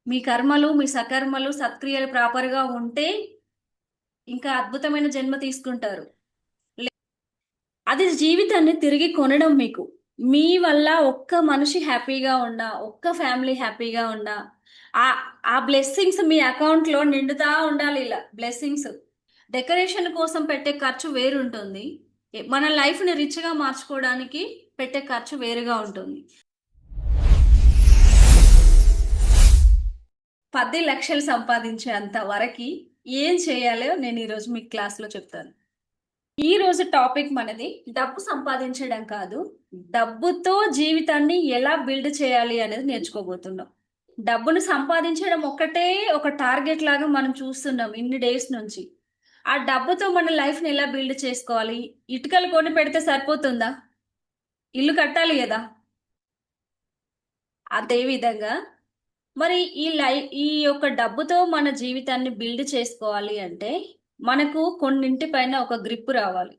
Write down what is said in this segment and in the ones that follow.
మీ కర్మలు మీ సకర్మలు సత్క్రియలు ప్రాపర్గా ఉంటే ఇంకా అద్భుతమైన జన్మ తీసుకుంటారు. అది జీవితాన్ని తిరిగి కొనడం మీకు. మీ వల్ల ఒక్క మనిషి హ్యాపీగా ఉన్నా, ఒక్క ఫ్యామిలీ హ్యాపీగా ఉన్నా, ఆ ఆ బ్లెస్సింగ్స్ మీ అకౌంట్ లో నిండుతా ఉండాలి. ఇలా బ్లెస్సింగ్స్ డెకరేషన్ కోసం పెట్టే ఖర్చు వేరు ఉంటుంది. మన లైఫ్ ని రిచ్ గా మార్చుకోవడానికి పెట్టే ఖర్చు వేరుగా ఉంటుంది. 10 లక్షలు సంపాదించేంత వరకు ఏం చేయాలో నేను ఈరోజు మీ క్లాస్లో చెప్తాను. ఈ రోజు టాపిక్ మనది డబ్బు సంపాదించడం కాదు, డబ్బుతో జీవితాన్ని ఎలా బిల్డ్ చేయాలి అనేది నేర్చుకోబోతున్నాం. డబ్బును సంపాదించడం ఒక్కటే ఒక టార్గెట్ లాగా మనం చూస్తున్నాం ఇన్ని డేస్ నుంచి. ఆ డబ్బుతో మన లైఫ్ ని ఎలా బిల్డ్ చేసుకోవాలి? ఇటుకలు కొని పెడితే సరిపోతుందా? ఇల్లు కట్టాలి కదా. అదే విధంగా మరి ఈ యొక్క డబ్బుతో మన జీవితాన్ని బిల్డ్ చేసుకోవాలి అంటే మనకు కొన్నింటి పైన ఒక గ్రిప్ రావాలి.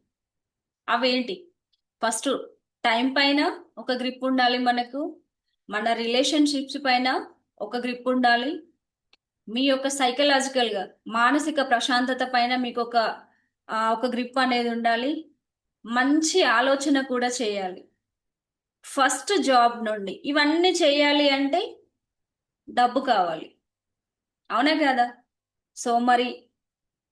అవేంటి? ఫస్ట్, టైం పైన ఒక గ్రిప్ ఉండాలి మనకు. మన రిలేషన్షిప్స్ పైన ఒక గ్రిప్ ఉండాలి. మీ యొక్క సైకలాజికల్ గా మానసిక ప్రశాంతత పైన మీకు ఒక గ్రిప్ అనేది ఉండాలి. మంచి ఆలోచన కూడా చేయాలి. ఫస్ట్ జాబ్ నుండి ఇవన్నీ చేయాలి అంటే డబ్బు కావాలి. అవునా కదా? సో మరి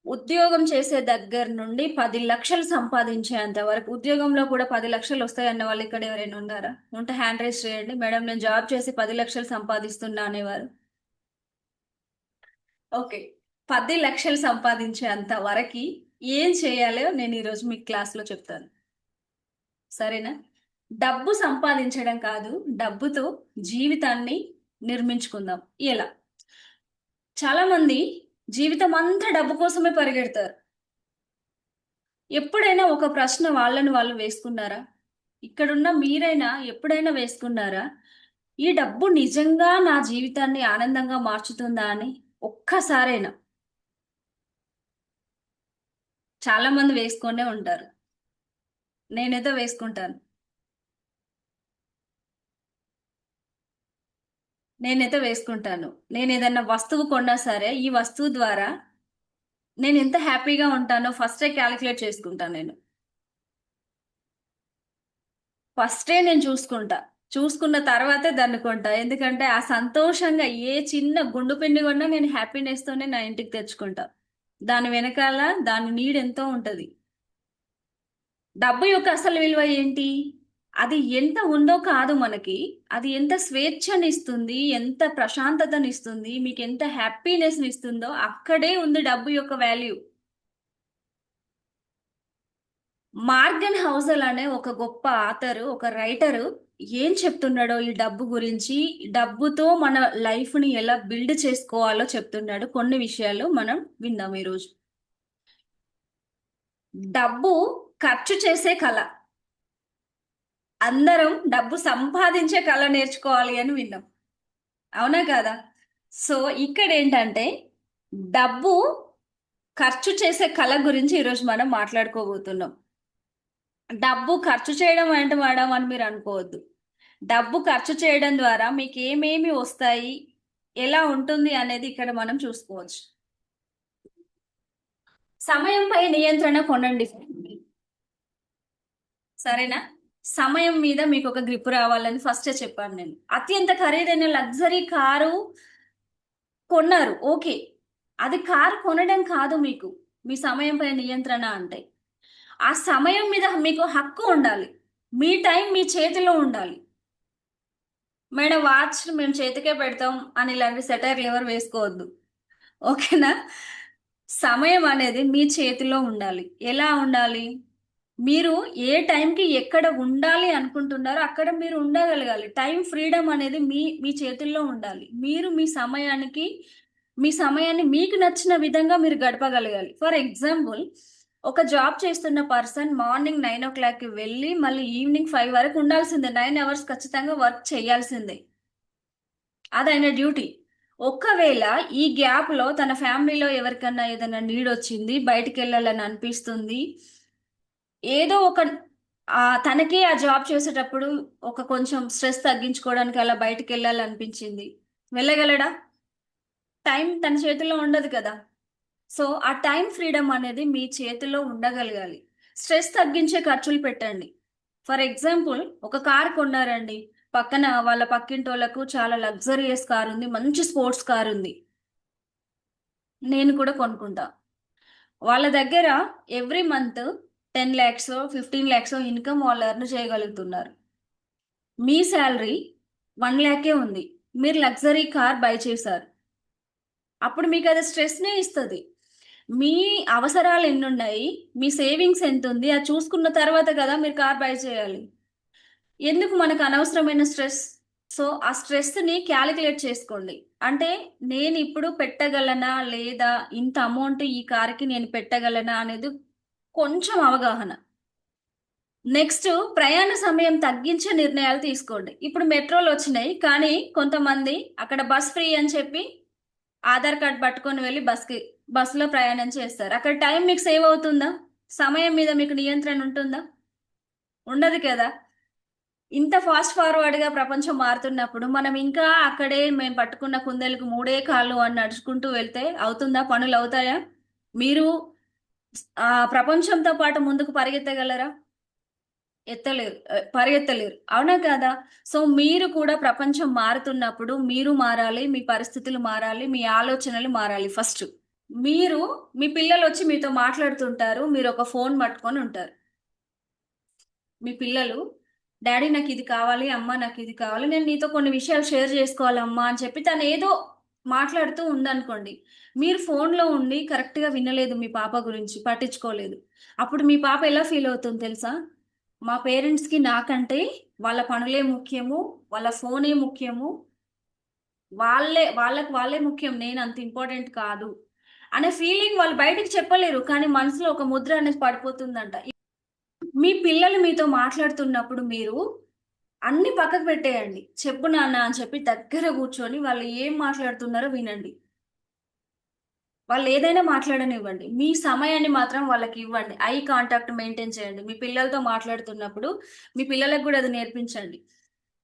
ఉద్యోగం చేసే దగ్గర నుండి 10 లక్షలు సంపాదించేంత వరకు, ఉద్యోగంలో కూడా 10 లక్షలు వస్తాయన్న వాళ్ళు ఇక్కడ ఎవరైనా ఉన్నారా? ఉంటే హ్యాండ్ రైజ్ చేయండి. మేడం, నేను జాబ్ చేసి 10 లక్షలు సంపాదిస్తున్నా అనేవారు. ఓకే. 10 లక్షలు సంపాదించేంత వరకు ఏం చేయాలో నేను ఈరోజు మీ క్లాస్లో చెప్తాను. సరేనా? డబ్బు సంపాదించడం కాదు, డబ్బుతో జీవితాన్ని నిర్మించుకుందాం. ఎలా? చాలా మంది జీవితం అంతా డబ్బు కోసమే పరిగెడతారు. ఎప్పుడైనా ఒక ప్రశ్న వాళ్ళని వాళ్ళు వేసుకున్నారా? ఇక్కడున్న మీరైనా ఎప్పుడైనా వేసుకున్నారా? ఈ డబ్బు నిజంగా నా జీవితాన్ని ఆనందంగా మార్చుతుందా అని ఒక్కసారైనా? చాలా మంది వేసుకొనే ఉంటారు. నేనైతే వేసుకుంటాను. నేనైతే వేసుకుంటాను. నేను ఏదన్నా వస్తువు కొన్నా సరే, ఈ వస్తువు ద్వారా నేను ఎంత హ్యాపీగా ఉంటానో ఫస్టే క్యాలిక్యులేట్ చేసుకుంటాను నేను. ఫస్టే నేను చూసుకుంటా. చూసుకున్న తర్వాతే దాన్ని కొంటా. ఎందుకంటే ఆ సంతోషంగా ఏ చిన్న గుండు పిండి కొన్నా నేను హ్యాపీనెస్ తోనే నా ఇంటికి తెచ్చుకుంటా. దాని వెనకాల దాని నీడ్ ఎంతో ఉంటది. డబ్బు యొక్క అసలు విలువ ఏంటి? అది ఎంత ఉందో కాదు మనకి, అది ఎంత స్వేచ్ఛనిస్తుంది, ఎంత ప్రశాంతతనిస్తుంది, మీకు ఎంత హ్యాపీనెస్ ఇస్తుందో అక్కడే ఉంది డబ్బు యొక్క వాల్యూ. మార్గన్ హౌసల్ అనే ఒక గొప్ప ఆథరు, ఒక రైటరు ఏం చెప్తున్నాడో ఈ డబ్బు గురించి, డబ్బుతో మన లైఫ్ ని ఎలా బిల్డ్ చేసుకోవాలో చెప్తున్నాడు. కొన్ని విషయాలు మనం విందాం ఈరోజు. డబ్బు ఖర్చు చేసే కళ. అందరం డబ్బు సంపాదించే కళ నేర్చుకోవాలి అని విన్నాం. అవునా కదా? సో ఇక్కడ ఏంటంటే డబ్బు ఖర్చు చేసే కళ గురించి ఈరోజు మనం మాట్లాడుకోబోతున్నాం. డబ్బు ఖర్చు చేయడం అంటే మేడం అని మీరు అనుకోవద్దు. డబ్బు ఖర్చు చేయడం ద్వారా మీకు ఏమేమి వస్తాయి, ఎలా ఉంటుంది అనేది ఇక్కడ మనం చూసుకోవచ్చు. సమయంపై నియంత్రణ కొనండి. సరేనా? సమయం మీద మీకు ఒక గ్రిప్ రావాలని ఫస్టే చెప్పాను నేను. అత్యంత ఖరీదైన లగ్జరీ కారు కొన్నారు, ఓకే. అది కారు కొనడం కాదు మీకు మీ సమయంపై నియంత్రణ అంటే. ఆ సమయం మీద మీకు హక్కు ఉండాలి. మీ టైం మీ చేతిలో ఉండాలి. మేడం, వాచ్ మేము చేతికే పెడతాం అని ఇలాంటి సెటైర్లు ఎవరు వేసుకోవద్దు. ఓకేనా? సమయం అనేది మీ చేతిలో ఉండాలి. ఎలా ఉండాలి? మీరు ఏ టైంకి ఎక్కడ ఉండాలి అనుకుంటున్నారో అక్కడ మీరు ఉండగలగాలి. టైం ఫ్రీడమ్ అనేది మీ మీ చేతుల్లో ఉండాలి. మీరు మీ సమయాన్ని మీకు నచ్చిన విధంగా మీరు గడపగలగాలి. ఫర్ ఎగ్జాంపుల్, ఒక జాబ్ చేస్తున్న పర్సన్ మార్నింగ్ 9 o'clockకి వెళ్ళి మళ్ళీ ఈవినింగ్ 5 వరకు ఉండాల్సిందే. 9 hours ఖచ్చితంగా వర్క్ చేయాల్సిందే. అది ఆయన డ్యూటీ. ఒకవేళ ఈ గ్యాప్ లో తన ఫ్యామిలీలో ఎవరికన్నా ఏదైనా నీడ్ వచ్చింది, బయటికి వెళ్ళాలని అనిపిస్తుంది, ఏదో ఒక తనకే ఆ జాబ్ చేసేటప్పుడు ఒక కొంచెం స్ట్రెస్ తగ్గించుకోవడానికి అలా బయటికి వెళ్ళాలనిపించింది, వెళ్ళగలడా? టైం తన చేతిలో ఉండదు కదా. సో ఆ టైం ఫ్రీడమ్ అనేది మీ చేతిలో ఉండగలగాలి. స్ట్రెస్ తగ్గించే ఖర్చులు పెట్టండి. ఫర్ ఎగ్జాంపుల్, ఒక కార్ కొన్నారండి, పక్కన వాళ్ళ పక్కింటోళ్ళకు చాలా లగ్జరియస్ కార్ ఉంది, మంచి స్పోర్ట్స్ కార్ ఉంది, నేను కూడా కొనుక్కుంటా. వాళ్ళ దగ్గర every month 10 lakhs 15 lakhs income వాళ్ళు ఎర్న్ చేయగలుగుతున్నారు. మీ శాలరీ 1 lakh ఉంది, మీరు లగ్జరీ కార్ బై చేశారు. అప్పుడు మీకు అది స్ట్రెస్నే ఇస్తుంది. మీ అవసరాలు ఎన్ని ఉన్నాయి, మీ సేవింగ్స్ ఎంత ఉంది, అది చూసుకున్న తర్వాత కదా మీరు కార్ బై చేయాలి. ఎందుకు మనకు అనవసరమైన స్ట్రెస్? సో ఆ స్ట్రెస్ని క్యాలిక్యులేట్ చేసుకోండి. అంటే నేను ఇప్పుడు పెట్టగలనా లేదా, ఇంత అమౌంట్ ఈ కార్కి నేను పెట్టగలనా అనేది కొంచెం అవగాహన. నెక్స్ట్, ప్రయాణ సమయం తగ్గించే నిర్ణయాలు తీసుకోండి. ఇప్పుడు మెట్రోలు వచ్చినాయి, కానీ కొంతమంది అక్కడ బస్ ఫ్రీ అని చెప్పి ఆధార్ కార్డ్ పట్టుకొని వెళ్ళి బస్సులో ప్రయాణం చేస్తారు. అక్కడ టైం మీకు సేవ్ అవుతుందా? సమయం మీద మీకు నియంత్రణ ఉంటుందా? ఉండదు కదా. ఇంత ఫాస్ట్ ఫార్వర్డ్ గా ప్రపంచం మారుతున్నప్పుడు మనం ఇంకా అక్కడే మేము పట్టుకున్న కుందేలకు మూడే కాళ్ళు అని నడుచుకుంటూ వెళ్తే అవుతుందా? పనులు అవుతాయా? మీరు ప్రపంచంతో పాటు ముందుకు పరిగెత్తగలరా? పరిగెత్తలేరు, అవునా కదా. సో మీరు కూడా ప్రపంచం మారుతున్నప్పుడు మీరు మారాలి, మీ పరిస్థితులు మారాలి, మీ ఆలోచనలు మారాలి. ఫస్ట్ మీరు, మీ పిల్లలు వచ్చి మీతో మాట్లాడుతుంటారు, మీరు ఒక ఫోన్ పట్టుకొని ఉంటారు. మీ పిల్లలు, డాడీ నాకు ఇది కావాలి, అమ్మ నాకు ఇది కావాలి, నేను నీతో కొన్ని విషయాలు షేర్ చేసుకోవాలి అమ్మా అని చెప్పి తను ఏదో మాట్లాడుతూ ఉందనుకోండి. మీరు ఫోన్లో ఉండి కరెక్ట్గా వినలేదు, మీ పాప గురించి పట్టించుకోలేదు. అప్పుడు మీ పాప ఎలా ఫీల్ అవుతుంది తెలుసా? మా పేరెంట్స్కి నాకంటే వాళ్ళ పనులే ముఖ్యము, వాళ్ళ ఫోనే ముఖ్యము, వాళ్ళే ముఖ్యం, నేను అంత ఇంపార్టెంట్ కాదు అనే ఫీలింగ్ వాళ్ళు బయటికి చెప్పలేరు, కానీ మనసులో ఒక ముద్ర అనేది పడిపోతుందంట. మీ పిల్లలు మీతో మాట్లాడుతున్నప్పుడు మీరు అన్ని పక్కకు పెట్టేయండి. చెప్పు నాన్న అని చెప్పి దగ్గర కూర్చొని వాళ్ళు ఏం మాట్లాడుతున్నారో వినండి. వాళ్ళు ఏదైనా మాట్లాడనివ్వండి, మీ సమయాన్ని మాత్రం వాళ్ళకి ఇవ్వండి. ఐ కాంటాక్ట్ మెయింటైన్ చేయండి. మీ పిల్లలతో మాట్లాడుతున్నప్పుడు మీ పిల్లలకు కూడా అది నేర్పించండి.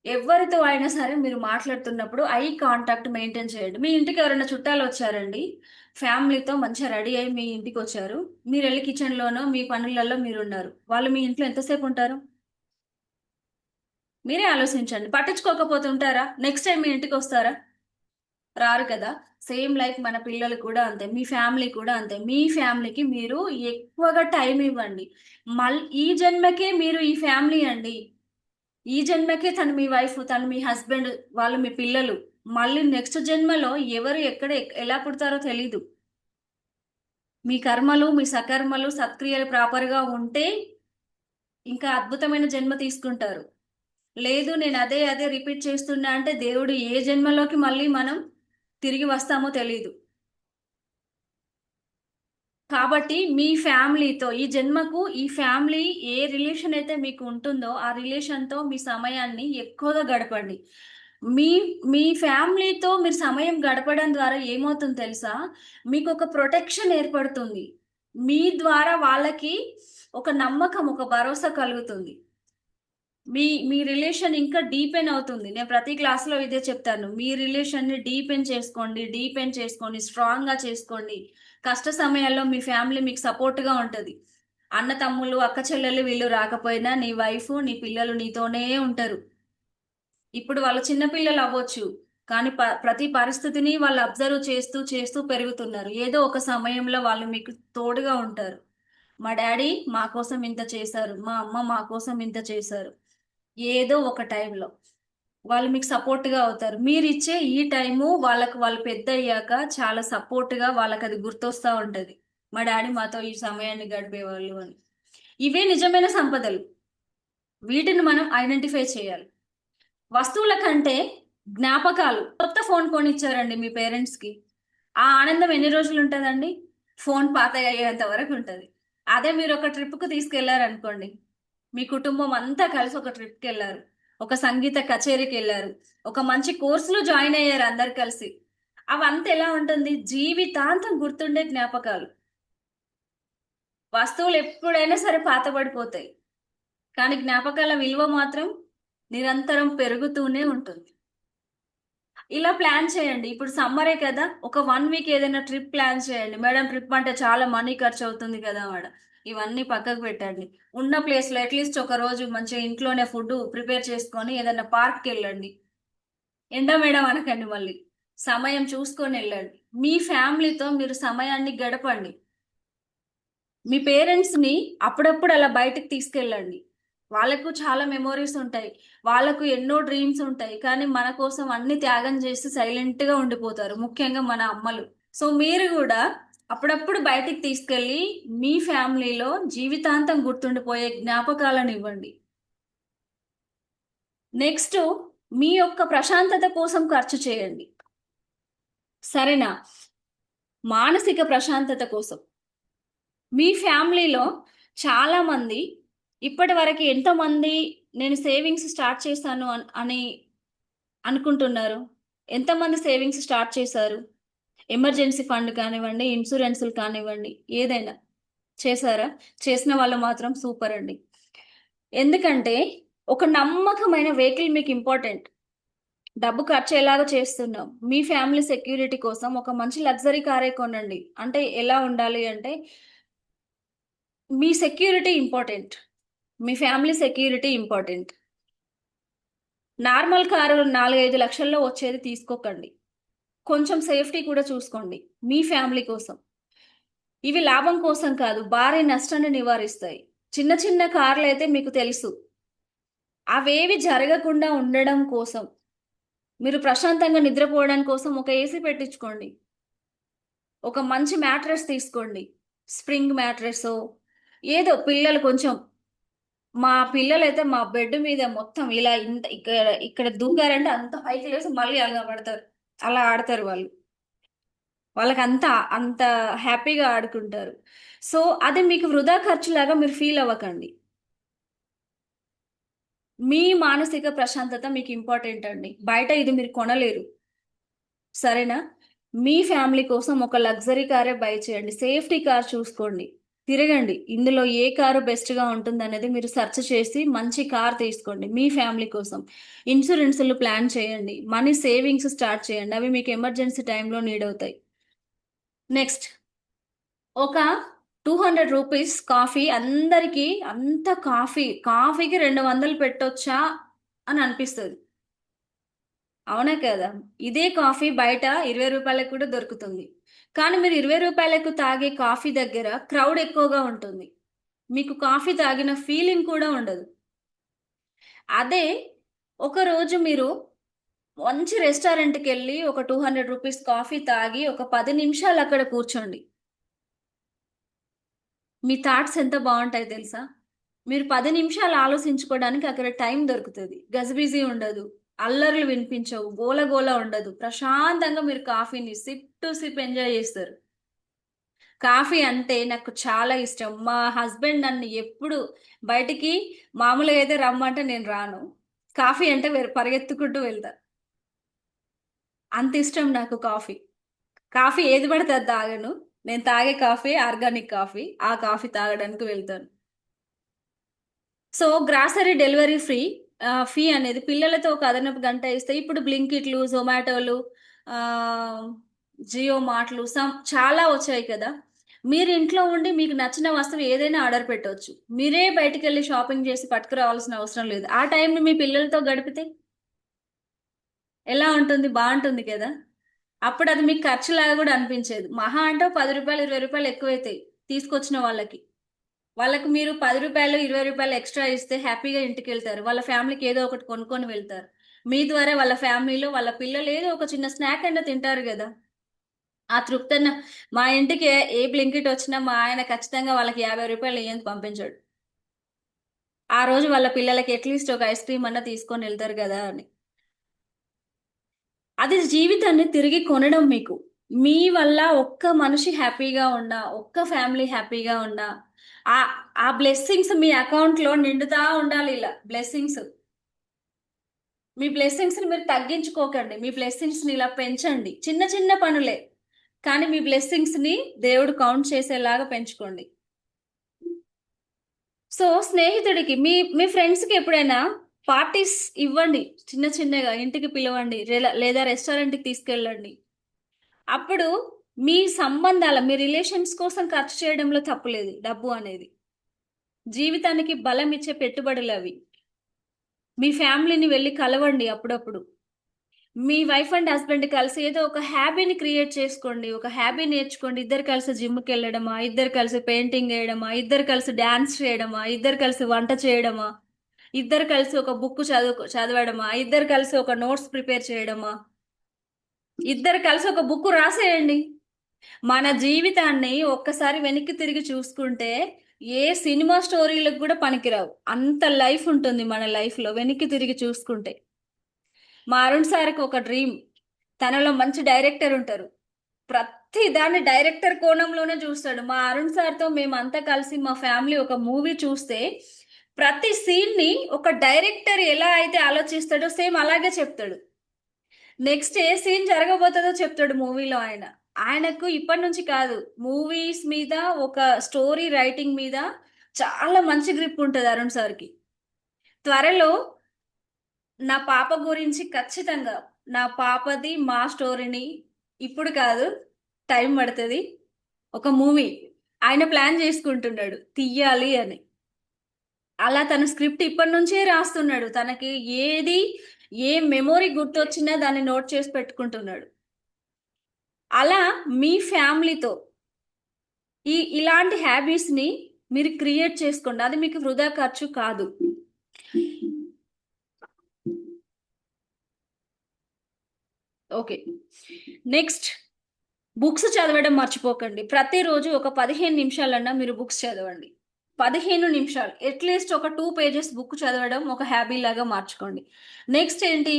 ఎవరితో అయినా సరే మీరు మాట్లాడుతున్నప్పుడు ఐ కాంటాక్ట్ మెయింటైన్ చేయండి. మీ ఇంటికి ఎవరైనా చుట్టాలు వచ్చారండి, ఫ్యామిలీతో మంచిగా రెడీ అయ్యి మీ ఇంటికి వచ్చారు, మీరు వెళ్ళి కిచెన్లోనో మీ పనులలో మీరు ఉన్నారు, వాళ్ళు మీ ఇంట్లో ఎంతసేపు ఉంటారు? మీరే ఆలోచించండి. పట్టించుకోకపోతే ఉంటారా? నెక్స్ట్ టైం మీ ఇంటికి వస్తారా? రారు కదా. సేమ్ లైక్ మన పిల్లలు కూడా అంతే, మీ ఫ్యామిలీ కూడా అంతే. మీ ఫ్యామిలీకి మీరు ఎక్కువగా టైం ఇవ్వండి. ఈ జన్మకే మీరు ఈ ఫ్యామిలీ అండి. ఈ జన్మకే తను మీ వైఫ్, తను మీ హస్బెండ్, వాళ్ళు మీ పిల్లలు. మళ్ళీ నెక్స్ట్ జన్మలో ఎవరు ఎక్కడ ఎలా పుడతారో తెలీదు. మీ కర్మలు, మీ సకర్మలు, సత్క్రియలు ప్రాపర్గా ఉంటే ఇంకా అద్భుతమైన జన్మ తీసుకుంటారు. లేదు నేను అదే అదే రిపీట్ చేస్తున్నా అంటే దేవుడు ఏ జన్మలోకి మళ్ళీ మనం తిరిగి వస్తామో తెలియదు. కాబట్టి మీ ఫ్యామిలీతో ఈ జన్మకు, ఈ ఫ్యామిలీ ఏ రిలేషన్ అయితే మీకు ఉంటుందో ఆ రిలేషన్తో మీ సమయాన్ని ఎక్కువగా గడపండి. మీ మీ ఫ్యామిలీతో మీరు సమయం గడపడం ద్వారా ఏమవుతుంది తెలుసా? మీకు ఒక ప్రొటెక్షన్ ఏర్పడుతుంది. మీ ద్వారా వాళ్ళకి ఒక నమ్మకం, ఒక భరోసా కలుగుతుంది. మీ మీ రిలేషన్ ఇంకా డీపెన్ అవుతుంది. నేను ప్రతి క్లాస్లో ఇదే చెప్తాను, మీ రిలేషన్ని డీపెన్ చేసుకోండి, డీపెన్ చేసుకోండి, స్ట్రాంగ్గా చేసుకోండి. కష్ట సమయాల్లో మీ ఫ్యామిలీ మీకు సపోర్ట్గా ఉంటుంది. అన్న తమ్ముళ్ళు, అక్క చెల్లెలు వీళ్ళు రాకపోయినా నీ వైఫ్, నీ పిల్లలు నీతోనే ఉంటారు. ఇప్పుడు వాళ్ళు చిన్నపిల్లలు అవ్వచ్చు, కానీ ప్రతి పరిస్థితిని వాళ్ళు అబ్జర్వ్ చేస్తూ చేస్తూ పెరుగుతున్నారు. ఏదో ఒక సమయంలో వాళ్ళు మీకు తోడుగా ఉంటారు. మా డాడీ మా కోసం ఇంత చేశారు, మా అమ్మ మా కోసం ఇంత చేశారు. ఏదో ఒక టైంలో వాళ్ళు మీకు సపోర్ట్గా అవుతారు. మీరు ఇచ్చే ఈ టైము వాళ్ళకు, వాళ్ళు పెద్ద అయ్యాక చాలా సపోర్ట్గా వాళ్ళకి అది గుర్తొస్తూ ఉంటుంది. మా డాడీ మాతో ఈ సమయాన్ని గడిపేవాళ్ళు అని. ఇవే నిజమైన సంపదలు. వీటిని మనం ఐడెంటిఫై చేయాలి. వస్తువుల కంటే జ్ఞాపకాలు. కొత్త ఫోన్ కొనిచ్చారండి మీ పేరెంట్స్కి, ఆ ఆనందం ఎన్ని రోజులు ఉంటుందండి? ఫోన్ పాతగా అయ్యేంత వరకు ఉంటుంది. అదే మీరు ఒక ట్రిప్కు తీసుకెళ్లారనుకోండి, మీ కుటుంబం అంతా కలిసి ఒక ట్రిప్కి వెళ్ళారు, ఒక సంగీత కచేరీకి వెళ్ళారు, ఒక మంచి కోర్సులో జాయిన్ అయ్యారు అందరు కలిసి, అవంతా ఎలా ఉంటుంది? జీవితాంతం గుర్తుండే జ్ఞాపకాలు. వస్తువులు ఎప్పుడైనా సరే పాతబడిపోతాయి, కానీ జ్ఞాపకాల విలువ మాత్రం నిరంతరం పెరుగుతూనే ఉంటుంది. ఇలా ప్లాన్ చేయండి. ఇప్పుడు సమ్మరే కదా, ఒక 1 వీక్ ఏదైనా ట్రిప్ ప్లాన్ చేయండి. మేడం ట్రిప్ అంటే చాలా మనీ ఖర్చు అవుతుంది కదా మేడం. ఇవన్నీ పక్కకు పెట్టండి. ఉన్న ప్లేస్ లో అట్లీస్ట్ ఒక రోజు మంచిగా ఇంట్లోనే ఫుడ్ ప్రిపేర్ చేసుకొని ఏదైనా పార్క్కి వెళ్ళండి. ఎండ మేడం అనకండి మళ్ళీ. సమయం చూసుకొని వెళ్ళండి. మీ ఫ్యామిలీతో మీరు సమయాన్ని గడపండి. మీ పేరెంట్స్ ని అప్పుడప్పుడు అలా బయటకు తీసుకెళ్ళండి. వాళ్ళకు చాలా మెమోరీస్ ఉంటాయి. వాళ్ళకు ఎన్నో డ్రీమ్స్ ఉంటాయి. కానీ మన కోసం అన్ని త్యాగం చేసి సైలెంట్ గా ఉండిపోతారు, ముఖ్యంగా మన అమ్మలు. సో మీరు కూడా అప్పుడప్పుడు బయటికి తీసుకెళ్ళి మీ ఫ్యామిలీలో జీవితాంతం గుర్తుండిపోయే జ్ఞాపకాలను ఇవ్వండి. నెక్స్ట్, మీ యొక్క ప్రశాంతత కోసం ఖర్చు చేయండి. సరేనా? మానసిక ప్రశాంతత కోసం. మీ ఫ్యామిలీలో చాలా మంది ఇప్పటి వరకు ఎంతమంది నేను సేవింగ్స్ స్టార్ట్ చేశాను అని అనుకుంటున్నారు? ఎంతమంది సేవింగ్స్ స్టార్ట్ చేశారు? ఎమర్జెన్సీ ఫండ్ కానివ్వండి, ఇన్సూరెన్సులు కానివ్వండి, ఏదైనా చేశారా? చేసిన వాళ్ళు మాత్రం సూపర్ అండి. ఎందుకంటే ఒక నమ్మకమైన వెహికల్ మీకు ఇంపార్టెంట్. డబ్బు ఖర్చు ఎలాగో చేస్తున్నాం, మీ ఫ్యామిలీ సెక్యూరిటీ కోసం ఒక మంచి లగ్జరీ కారే కొనండి. అంటే ఎలా ఉండాలి అంటే, మీ సెక్యూరిటీ ఇంపార్టెంట్, మీ family security important. Normal car 4-5 లక్షల్లో వచ్చేది తీసుకోకండి. కొంచెం సేఫ్టీ కూడా చూసుకోండి మీ ఫ్యామిలీ కోసం. ఇవి లాభం కోసం కాదు, భారీ నష్టాన్ని నివారిస్తాయి. చిన్న చిన్న కార్లు అయితే మీకు తెలుసు, అవేవి జరగకుండా ఉండడం కోసం, మీరు ప్రశాంతంగా నిద్రపోవడం కోసం ఒక ఏసీ పెట్టించుకోండి. ఒక మంచి మ్యాట్రెస్ తీసుకోండి. స్ప్రింగ్ మ్యాట్రెస్ ఏదో, పిల్లలు కొంచెం, మా పిల్లలైతే మా బెడ్ మీద మొత్తం ఇలా ఇంత ఇక్కడ ఇక్కడ దూకారంటే అంత పైకి లేసి మళ్ళీ అలా పడతారు. అలా ఆడతారు వాళ్ళు. వాళ్ళకి అంత అంత హ్యాపీగా ఆడుకుంటారు. సో అది మీకు వృధా ఖర్చులాగా మీరు ఫీల్ అవ్వకండి. మీ మానసిక ప్రశాంతత మీకు ఇంపార్టెంట్ అండి. బయట ఇది మీరు కొనలేరు. సరేనా? మీ ఫ్యామిలీ కోసం ఒక లగ్జరీ కారే బై చేయండి. సేఫ్టీ కార్ చూసుకోండి. తిరగండి. ఇందులో ఏ కారు బెస్ట్ గా ఉంటుంది అనేది మీరు సెర్చ్ చేసి మంచి కార్ తీసుకోండి మీ ఫ్యామిలీ కోసం. ఇన్సూరెన్స్లు ప్లాన్ చేయండి. మనీ సేవింగ్స్ స్టార్ట్ చేయండి. అవి మీకు ఎమర్జెన్సీ టైంలో నీడ్ అవుతాయి. నెక్స్ట్, ఒక 200 రూపీస్ కాఫీ అందరికీ, అంత కాఫీకి 200 పెట్టొచ్చా అని అనిపిస్తుంది. అవునా కదా? ఇదే కాఫీ బయట 20 రూపాయలకు కూడా దొరుకుతుంది. కానీ మీరు 20 రూపాయలకు తాగే కాఫీ దగ్గర క్రౌడ్ ఎక్కువగా ఉంటుంది. మీకు కాఫీ తాగిన ఫీలింగ్ కూడా ఉండదు. అదే ఒక రోజు మీరు మంచి రెస్టారెంట్కి వెళ్ళి ఒక 200 రూపీస్ కాఫీ తాగి ఒక 10 నిమిషాలు అక్కడ కూర్చోండి. మీ థాట్స్ ఎంత బాగుంటాయి తెలుసా? మీరు 10 నిమిషాలు ఆలోచించుకోవడానికి అక్కడ టైం దొరుకుతుంది. గజిబిజీ ఉండదు, అల్లర్లు వినిపించవు, గోల గోల ఉండదు. ప్రశాంతంగా మీరు కాఫీని సిప్ టు సిప్ ఎంజాయ్ చేస్తారు. కాఫీ అంటే నాకు చాలా ఇష్టం. మా హస్బెండ్ నన్ను ఎప్పుడు బయటికి మామూలుగా అయితే రమ్మంటే నేను రాను. కాఫీ అంటే పరిగెత్తుకుంటూ వెళ్తా. అంత ఇష్టం నాకు కాఫీ. కాఫీ ఏది పడితే అది తాగను. నేను తాగే కాఫీ ఆర్గానిక్ కాఫీ. ఆ కాఫీ తాగడానికి వెళ్తాను. సో గ్రాసరీ డెలివరీ ఫీ అనేది పిల్లలతో ఒక అదనపు గంట ఇస్తే, ఇప్పుడు బ్లింకిట్లు, జొమాటోలు, ఆ, జియో మార్ట్లు చాలా వచ్చాయి కదా. మీరు ఇంట్లో ఉండి మీకు నచ్చిన వస్తువు ఏదైనా ఆర్డర్ పెట్టవచ్చు. మీరే బయటికి వెళ్ళి షాపింగ్ చేసి పట్టుకురావాల్సిన అవసరం లేదు. ఆ టైంని మీ పిల్లలతో గడిపితే ఎలా ఉంటుంది? బాగుంటుంది కదా. అప్పుడు అది మీకు ఖర్చులాగా కూడా అనిపించేది. మహా అంటే 10 రూపాయలు 20 రూపాయలు ఎక్కువైతాయి తీసుకొచ్చిన వాళ్ళకి. వాళ్ళకి మీరు 10 రూపాయలు 20 రూపాయలు ఎక్స్ట్రా ఇస్తే హ్యాపీగా ఇంటికి వెళ్తారు. వాళ్ళ ఫ్యామిలీకి ఏదో ఒకటి కొనుక్కొని వెళ్తారు. మీ ద్వారా వాళ్ళ ఫ్యామిలీలో వాళ్ళ పిల్లలు ఏదో ఒక చిన్న స్నాక్ అయినా తింటారు కదా. ఆ తృప్తన్న, మా ఇంటికి ఏ బ్లింకిట్ వచ్చినా మా ఆయన ఖచ్చితంగా వాళ్ళకి 50 రూపాయలు ఇయ్యంది పంపించాడు. ఆ రోజు వాళ్ళ పిల్లలకి అట్లీస్ట్ ఒక ఐస్ క్రీమ్ అన్నా తీసుకొని వెళ్తారు కదా అని. అది జీవితాన్ని తిరిగి కొనడం మీకు. మీ వల్ల ఒక్క మనిషి హ్యాపీగా ఉన్నా, ఒక్క ఫ్యామిలీ హ్యాపీగా ఉన్నా, ఆ ఆ బ్లెస్సింగ్స్ మీ అకౌంట్ లో నిండుతా ఉండాలి. ఇలా బ్లెస్సింగ్స్, మీ బ్లెస్సింగ్స్ ని మీరు తగ్గించుకోకండి. మీ బ్లెస్సింగ్స్ ని ఇలా పెంచండి. చిన్న చిన్న పనులే, కానీ మీ బ్లెస్సింగ్స్ ని దేవుడు కౌంట్ చేసేలాగా పెంచుకోండి. సో స్నేహితుడికి, మీ మీ ఫ్రెండ్స్ కి ఎప్పుడైనా పార్టీస్ ఇవ్వండి, చిన్న చిన్నగా ఇంటికి పిలవండి, లేదా రెస్టారెంట్కి తీసుకెళ్ళండి. అప్పుడు మీ సంబంధాల, మీ రిలేషన్స్ కోసం ఖర్చు చేయడంలో తప్పులేదు. డబ్బు అనేది జీవితానికి బలం ఇచ్చే పెట్టుబడులు అవి. మీ ఫ్యామిలీని వెళ్ళి కలవండి అప్పుడప్పుడు. మీ వైఫ్ అండ్ హస్బెండ్ కలిసి ఏదో ఒక హ్యాబీని క్రియేట్ చేసుకోండి, ఒక హ్యాబీ నేర్చుకోండి. ఇద్దరు కలిసి జిమ్కి వెళ్ళడమా, ఇద్దరు కలిసి పెయింటింగ్ వేయడమా, ఇద్దరు కలిసి డాన్స్ చేయడమా, ఇద్దరు కలిసి వంట చేయడమా, ఇద్దరు కలిసి ఒక బుక్ చదవడమా, ఇద్దరు కలిసి ఒక నోట్స్ ప్రిపేర్ చేయడమా, ఇద్దరు కలిసి ఒక బుక్ రాసేయండి. మన జీవితాన్ని ఒక్కసారి వెనక్కి తిరిగి చూసుకుంటే ఏ సినిమా స్టోరీలకు కూడా పనికిరావు, అంత లైఫ్ ఉంటుంది మన లైఫ్ లో వెనక్కి తిరిగి చూసుకుంటే. మా అరుణ్ సార్కి ఒక డ్రీమ్, తనలో మంచి డైరెక్టర్ ఉంటారు, ప్రతి దాన్ని డైరెక్టర్ కోణంలోనే చూస్తాడు. మా అరుణ్ సార్తో మేమంతా కలిసి మా ఫ్యామిలీ ఒక మూవీ చూస్తే ప్రతి సీన్ ని ఒక డైరెక్టర్ ఎలా అయితే ఆలోచిస్తాడో సేమ్ అలాగే చెప్తాడు. నెక్స్ట్ ఏ సీన్ జరగబోతుందో చెప్తాడు మూవీలో. ఆయనకు ఇప్పటి నుంచి కాదు, మూవీస్ మీద, ఒక స్టోరీ రైటింగ్ మీద చాలా మంచి గ్రిప్ ఉంటుంది అరుణ్ సార్కి. త్వరలో నా పాప గురించి ఖచ్చితంగా, నా పాపది మా స్టోరీని, ఇప్పుడు కాదు, టైం పడుతుంది, ఒక మూవీ ఆయన ప్లాన్ చేసుకుంటున్నాడు తీయాలి అని. అలా తన స్క్రిప్ట్ ఇప్పటి నుంచే రాస్తున్నాడు. తనకి ఏది, ఏ మెమొరీ గుర్తొచ్చినా దాన్ని నోట్ చేసి పెట్టుకుంటున్నాడు. అలా మీ ఫ్యామిలీతో ఇలాంటి హ్యాబీస్ ని మీరు క్రియేట్ చేసుకోండి, అది మీకు వృధా ఖర్చు కాదు. ఓకే, నెక్స్ట్, బుక్స్ చదవడం మర్చిపోకండి. ప్రతిరోజు ఒక 15 నిమిషాలన్నా మీరు బుక్స్ చదవండి. 15 నిమిషాలు అట్లీస్ట్ ఒక 2 పేజెస్ బుక్ చదవడం ఒక హ్యాబీ లాగా మార్చుకోండి. నెక్స్ట్ ఏంటి,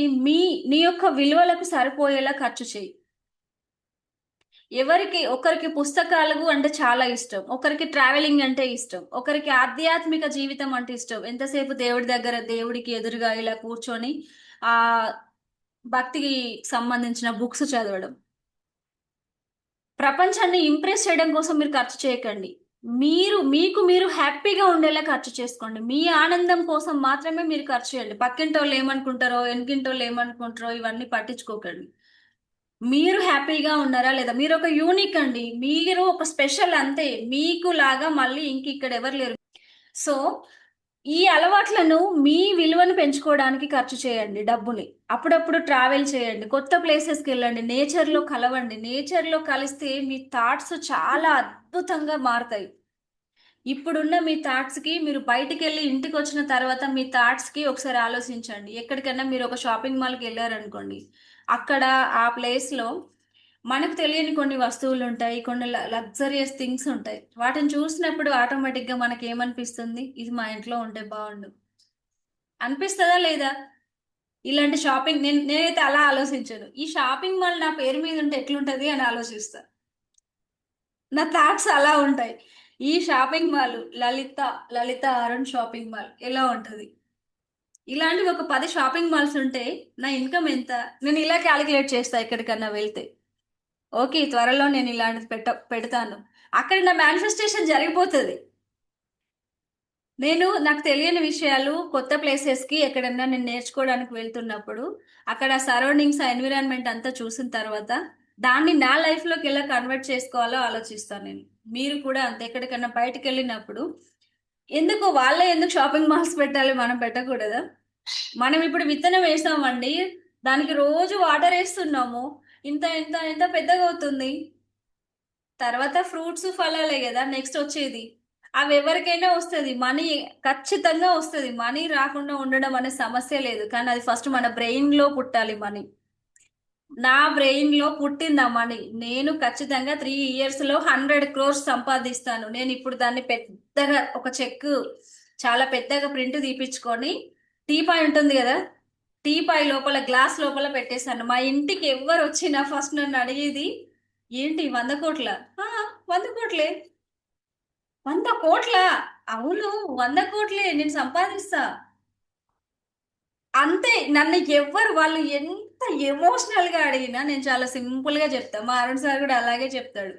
నీ యొక్క విలువలకు సరిపోయేలా ఖర్చు చేయి. ఒకరికి పుస్తకాలు అంటే చాలా ఇష్టం, ఒకరికి ట్రావెలింగ్ అంటే ఇష్టం, ఒకరికి ఆధ్యాత్మిక జీవితం అంటే ఇష్టం. ఎంతసేపు దేవుడి దగ్గర, దేవుడికి ఎదురుగా ఇలా కూర్చొని ఆ భక్తికి సంబంధించిన బుక్స్ చదవడం. ప్రపంచాన్ని ఇంప్రెస్ చేయడం కోసం మీరు ఖర్చు చేయకండి. మీకు మీరు హ్యాపీగా ఉండేలా ఖర్చు చేసుకోండి. మీ ఆనందం కోసం మాత్రమే మీరు ఖర్చు చేయండి. పక్కింటి వాళ్ళు ఏమనుకుంటారో, వెనకింటి వాళ్ళు ఏమనుకుంటారో ఇవన్నీ పట్టించుకోకండి. మీరు హ్యాపీగా ఉన్నారా లేదా, మీరు ఒక యూనిక్ అండి, మీరు ఒక స్పెషల్ అంతే. మీకు లాగా మళ్ళీ ఇంక ఇక్కడ ఎవరు లేరు. సో ఈ అలవాట్లను, మీ విలువను పెంచుకోవడానికి ఖర్చు చేయండి డబ్బుని. అప్పుడప్పుడు ట్రావెల్ చేయండి, కొత్త ప్లేసెస్కి వెళ్ళండి, నేచర్లో కలవండి. నేచర్లో కలిస్తే మీ థాట్స్ చాలా అద్భుతంగా మారుతాయి. ఇప్పుడున్న మీ థాట్స్కి, మీరు బయటికి వెళ్ళి ఇంటికి వచ్చిన తర్వాత మీ థాట్స్కి ఒకసారి ఆలోచించండి. ఎక్కడికైనా మీరు ఒక షాపింగ్ మాల్కి వెళ్ళారనుకోండి, అక్కడ ఆ ప్లేస్లో మనకు తెలియని కొన్ని వస్తువులు ఉంటాయి, కొన్ని లగ్జరియస్ థింగ్స్ ఉంటాయి. వాటిని చూసినప్పుడు ఆటోమేటిక్గా మనకి ఏమనిపిస్తుంది, ఇది మా ఇంట్లో ఉంటే బాగుండు అనిపిస్తుందా లేదా? ఇలాంటి షాపింగ్ నేనైతే అలా ఆలోచించాను. ఈ షాపింగ్ మాల్ నా పేరు మీద ఉంటే ఎట్లుంటది అని ఆలోచిస్తా. నా థాట్స్ అలా ఉంటాయి. ఈ షాపింగ్ మాల్ లలిత, లలిత అరుణ్ షాపింగ్ మాల్ ఎలా ఉంటది? ఇలాంటివి ఒక 10 షాపింగ్ మాల్స్ ఉంటే నా ఇన్కమ్ ఎంత, నేను ఇలా క్యాలిక్యులేట్ చేస్తా ఎక్కడికన్నా వెళ్తే. ఓకే, త్వరలో నేను ఇలాంటిది పెడతాను, అక్కడ నా మేనిఫెస్టేషన్ జరిగిపోతుంది. నాకు తెలియని విషయాలు, కొత్త ప్లేసెస్కి ఎక్కడన్నా నేను నేర్చుకోవడానికి వెళ్తున్నప్పుడు అక్కడ సరౌండింగ్స్, ఎన్విరాన్మెంట్ అంతా చూసిన తర్వాత దాన్ని నా లైఫ్లోకి ఎలా కన్వర్ట్ చేసుకోవాలో ఆలోచిస్తాను నేను. మీరు కూడా అంతే, ఎక్కడికన్నా బయటకు వెళ్ళినప్పుడు ఎందుకు షాపింగ్ మాల్స్ పెట్టాలి, మనం పెట్టకూడదా? మనం ఇప్పుడు విత్తనం వేసామండి, దానికి రోజు వాటర్ వేస్తున్నాము, ఇంత ఇంత ఇంత పెద్దగా అవుతుంది. తర్వాత ఫ్రూట్స్, ఫలాలే కదా నెక్స్ట్ వచ్చేది. అవి ఎవరికైనా వస్తుంది, మనీ ఖచ్చితంగా వస్తుంది. మనీ రాకుండా ఉండడం అనే సమస్య లేదు, కానీ అది ఫస్ట్ మన బ్రెయిన్ లో పుట్టాలి మనీ. నా బ్రెయిన్ లో పుట్టిందా మనీ, నేను ఖచ్చితంగా 3 years లో 100 crores సంపాదిస్తాను. నేను ఇప్పుడు దాన్ని పెద్దగా ఒక చెక్, చాలా పెద్దగా ప్రింట్ తీపించుకొని, టీపాయ్ ఉంటుంది కదా, టీపాయ్ లోపల, గ్లాస్ లోపల పెట్టేశాను. మా ఇంటికి ఎవరు వచ్చినా ఫస్ట్ నన్ను అడిగేది, ఏంటి 100 కోట్ల? "ఆ, 100 కోట్లే." 100 కోట్ల? అవును, 100 కోట్లే నేను సంపాదిస్తా. అంతే, నన్ను ఎవ్వరు, వాళ్ళు ఎంత ఎమోషనల్ గా అడిగినా నేను చాలా సింపుల్ గా చెప్తా. మా అరుణ్ సార్ కూడా అలాగే చెప్తాడు.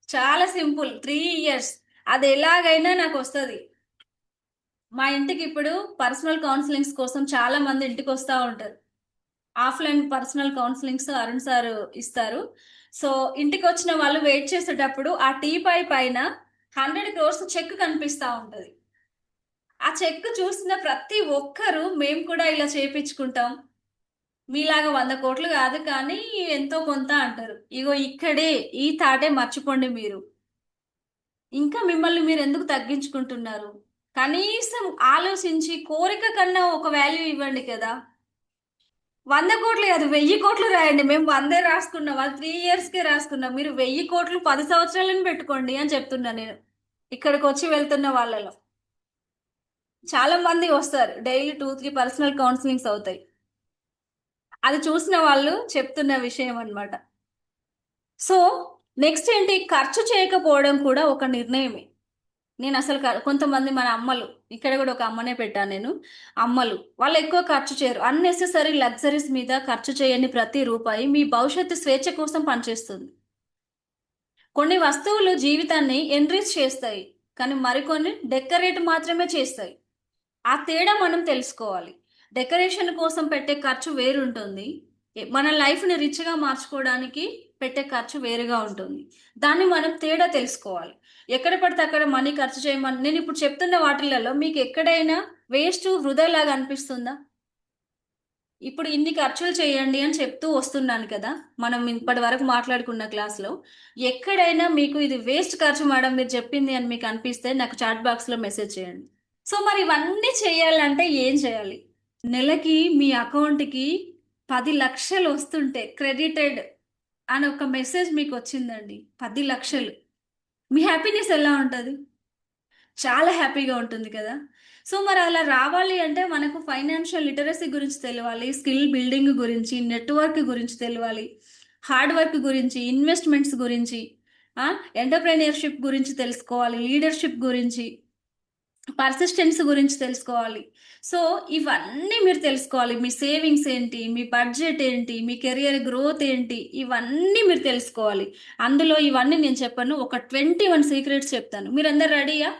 చాలా సింపుల్, 3 years, అది ఎలాగైనా నాకు వస్తుంది. మా ఇంటికి ఇప్పుడు పర్సనల్ కౌన్సిలింగ్స్ కోసం చాలా మంది ఇంటికి వస్తూ ఉంటారు. Offline personal counsellings Arun sir ఇస్తారు. సో ఇంటికి వచ్చిన వాళ్ళు వెయిట్ చేసేటప్పుడు ఆ టీపై పైన 100 crores చెక్ కనిపిస్తా ఉంటది. ఆ చెక్ చూసిన ప్రతి ఒక్కరు మేము కూడా ఇలా చేపించుకుంటాం, మీలాగా 100 కోట్లు కాదు కానీ ఎంతో కొంత అంటారు. ఇగో ఇక్కడే ఈ తాటే మర్చిపోండి మీరు. ఇంకా మిమ్మల్ని మీరు ఎందుకు తగ్గించుకుంటున్నారు? కనీసం ఆలోచించి కోరిక కన్నా ఒక వాల్యూ ఇవ్వండి కదా. 100 కోట్లు కాదు, 1000 కోట్లు రాయండి. మేము 100 రాసుకున్నాం, అది 3 yearsకే రాసుకున్నాం. మీరు 1000 కోట్లు 10 సంవత్సరాలను పెట్టుకోండి అని చెప్తున్నా నేను. ఇక్కడికి వచ్చి వెళ్తున్న వాళ్ళలో చాలా మంది వస్తారు, డైలీ 2-3 పర్సనల్ కౌన్సిలింగ్స్ అవుతాయి. అది చూసిన వాళ్ళు చెప్తున్న విషయం అన్నమాట. సో నెక్స్ట్ ఏంటి, ఖర్చు చేయకపోవడం కూడా ఒక నిర్ణయమే. నేను అసలు కొంతమంది మన అమ్మలు, ఇక్కడ కూడా ఒక అమ్మనే పెట్టాను నేను. అమ్మలు వాళ్ళు ఎక్కువ ఖర్చు చేయరు, అన్నెసెసరీ లగ్జరీస్ మీద ఖర్చు చేయని ప్రతి రూపాయి మీ భవిష్యత్తు స్వేచ్ఛ కోసం పనిచేస్తుంది. కొన్ని వస్తువులు జీవితాన్ని ఎన్రిచ్ చేస్తాయి, కానీ మరికొన్ని డెకరేట్ మాత్రమే చేస్తాయి. ఆ తేడా మనం తెలుసుకోవాలి. డెకరేషన్ కోసం పెట్టే ఖర్చు వేరుంటుంది, మన లైఫ్ని రిచ్గా మార్చుకోవడానికి పెట్టే ఖర్చు వేరుగా ఉంటుంది. దాన్ని మనం తేడా తెలుసుకోవాలి. ఎక్కడ పడితే అక్కడ మనీ ఖర్చు చేయమని నేను ఇప్పుడు చెప్తున్న వాటిలలో మీకు ఎక్కడైనా వేస్ట్ వృధా లాగా అనిపిస్తుందా? ఇప్పుడు ఇన్ని ఖర్చులు చేయండి అని చెప్తూ వస్తున్నాను కదా, మనం ఇప్పటి వరకు మాట్లాడుకున్న క్లాస్లో ఎక్కడైనా మీకు ఇది వేస్ట్ ఖర్చు మేడం మీరు చెప్పింది అని మీకు అనిపిస్తే నాకు చాట్ బాక్స్లో మెసేజ్ చేయండి. సో మరి ఇవన్నీ చేయాలంటే ఏం చేయాలి? నెలకి మీ అకౌంట్కి 10 లక్షలు వస్తుంటే క్రెడిటెడ్ అని ఒక మెసేజ్ మీకు వచ్చిందండి, 10 లక్షలు, మీ హ్యాపీనెస్ ఎలా ఉంటుంది? చాలా హ్యాపీగా ఉంటుంది కదా. సో మరి అలా రావాలి అంటే మనకు ఫైనాన్షియల్ లిటరసీ గురించి తెలియాలి, స్కిల్ బిల్డింగ్ గురించి, నెట్వర్క్ గురించి తెలియాలి, హార్డ్ వర్క్ గురించి, ఇన్వెస్ట్మెంట్స్ గురించి, ఎంటర్ప్రెన్యూర్షిప్ గురించి తెలుసుకోవాలి, లీడర్షిప్ గురించి, పర్సిస్టెన్స్ గురించి తెలుసుకోవాలి. సో ఇవన్నీ మీరు తెలుసుకోవాలి. మీ సేవింగ్స్ ఏంటి, మీ బడ్జెట్ ఏంటి, మీ కెరియర్ గ్రోత్ ఏంటి, ఇవన్నీ మీరు తెలుసుకోవాలి. అందులో ఇవన్నీ నేను చెప్పను, ఒక 21 సీక్రెట్స్ చెప్తాను. మీరందరు రెడీయా?